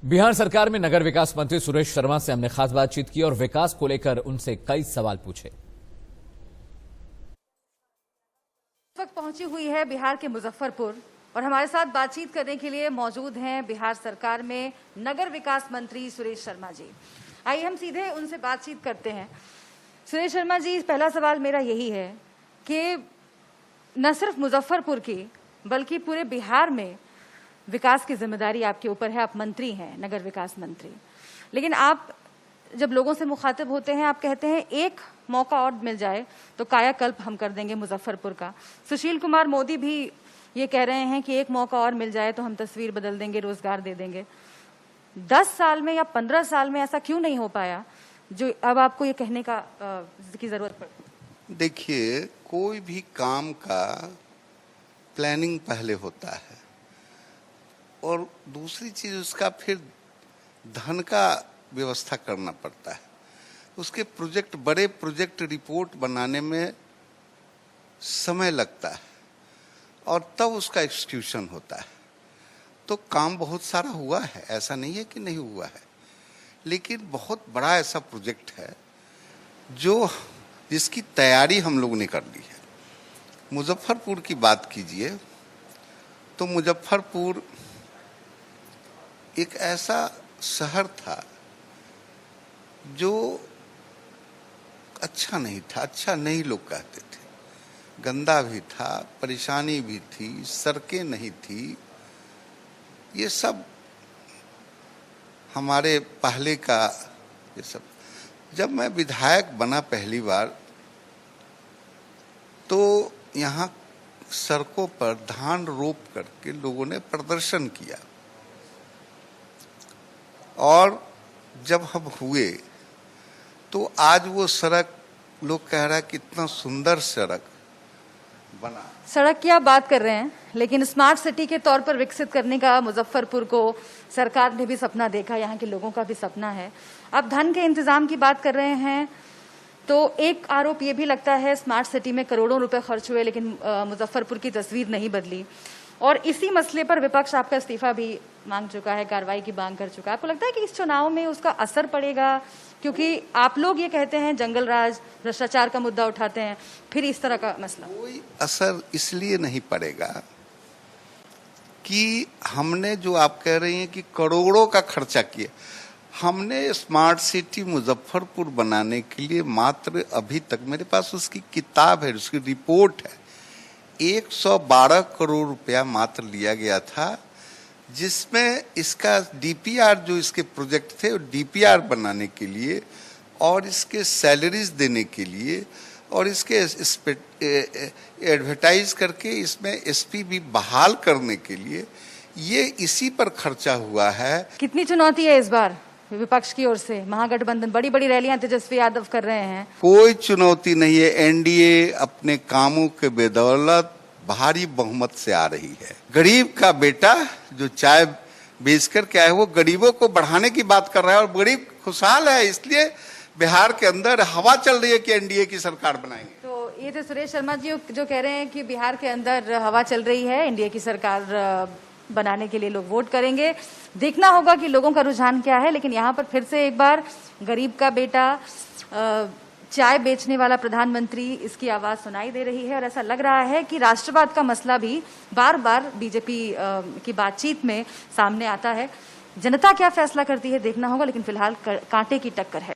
बिहार सरकार में नगर विकास मंत्री सुरेश शर्मा से हमने खास बातचीत की और विकास को लेकर उनसे कई सवाल पूछे। इस वक्त पहुंची हुई है बिहार के मुजफ्फरपुर और हमारे साथ बातचीत करने के लिए मौजूद हैं बिहार सरकार में नगर विकास मंत्री सुरेश शर्मा जी। आइए हम सीधे उनसे बातचीत करते हैं। सुरेश शर्मा जी, पहला सवाल मेरा यही है कि न सिर्फ मुजफ्फरपुर की बल्कि पूरे बिहार में विकास की जिम्मेदारी आपके ऊपर है। आप मंत्री हैं, नगर विकास मंत्री, लेकिन आप जब लोगों से मुखातिब होते हैं आप कहते हैं एक मौका और मिल जाए तो कायाकल्प हम कर देंगे मुजफ्फरपुर का। सुशील कुमार मोदी भी ये कह रहे हैं कि एक मौका और मिल जाए तो हम तस्वीर बदल देंगे, रोजगार दे देंगे। 10 साल में या 15 साल में ऐसा क्यों नहीं हो पाया जो अब आपको ये कहने की जरूरत पड़ती? देखिए, कोई भी काम का प्लानिंग पहले होता है और दूसरी चीज उसका फिर धन का व्यवस्था करना पड़ता है। उसके प्रोजेक्ट, बड़े प्रोजेक्ट रिपोर्ट बनाने में समय लगता है और तब उसका एक्सक्यूशन होता है। तो काम बहुत सारा हुआ है, ऐसा नहीं है कि नहीं हुआ है, लेकिन बहुत बड़ा ऐसा प्रोजेक्ट है जिसकी तैयारी हम लोगों ने कर ली है। मुजफ्फरपुर की बात कीजिए तो मुजफ्फरपुर एक ऐसा शहर था जो अच्छा नहीं था, अच्छा नहीं लोग कहते थे, गंदा भी था, परेशानी भी थी, सड़कें नहीं थी। ये सब हमारे पहले का ये सब। जब मैं विधायक बना पहली बार तो यहाँ सड़कों पर धान रोप करके लोगों ने प्रदर्शन किया और जब हम हुए तो आज वो सड़क लोग कह रहा है कि इतना सुंदर सड़क बना। सड़क की आप बात कर रहे हैं, लेकिन स्मार्ट सिटी के तौर पर विकसित करने का मुजफ्फरपुर को सरकार ने भी सपना देखा, यहाँ के लोगों का भी सपना है। आप धन के इंतजाम की बात कर रहे हैं तो एक आरोप ये भी लगता है स्मार्ट सिटी में करोड़ों रुपए खर्च हुए लेकिन मुजफ्फरपुर की तस्वीर नहीं बदली और इसी मसले पर विपक्ष आपका इस्तीफा भी मांग चुका है, कार्रवाई की मांग कर चुका है। आपको लगता है कि इस चुनाव में उसका असर पड़ेगा? क्योंकि आप लोग ये कहते हैं जंगल राज, भ्रष्टाचार का मुद्दा उठाते हैं, फिर इस तरह का मसला। कोई असर इसलिए नहीं पड़ेगा कि हमने, जो आप कह रही हैं कि करोड़ों का खर्चा किया, हमने स्मार्ट सिटी मुजफ्फरपुर बनाने के लिए मात्र, अभी तक मेरे पास उसकी किताब है, उसकी रिपोर्ट है, 112 करोड़ रुपया मात्र लिया गया था, जिसमें इसका डीपीआर, जो इसके प्रोजेक्ट थे, डीपीआर बनाने के लिए और इसके सैलरीज देने के लिए और इसके एडवर्टाइज करके इसमें एसपी भी बहाल करने के लिए, ये इसी पर खर्चा हुआ है। कितनी चुनौती है इस बार विपक्ष की ओर से? महागठबंधन बड़ी बड़ी रैलियां तेजस्वी यादव कर रहे हैं। कोई चुनौती नहीं है। एनडीए अपने कामों के बदौलत भारी बहुमत से आ रही है। गरीब का बेटा जो चाय बेच कर के आए, वो गरीबों को बढ़ाने की बात कर रहा है और गरीब खुशहाल है, इसलिए बिहार के अंदर हवा चल रही है कि एनडीए की सरकार बनाएंगे। तो ये थे सुरेश शर्मा जी जो कह रहे हैं कि बिहार के अंदर हवा चल रही है, एनडीए की सरकार बनाने के लिए लोग वोट करेंगे। देखना होगा कि लोगों का रुझान क्या है, लेकिन यहाँ पर फिर से एक बार गरीब का बेटा, चाय बेचने वाला प्रधानमंत्री, इसकी आवाज सुनाई दे रही है और ऐसा लग रहा है कि राष्ट्रवाद का मसला भी बार बार बीजेपी की बातचीत में सामने आता है। जनता क्या फैसला करती है देखना होगा, लेकिन फिलहाल कांटे की टक्कर है।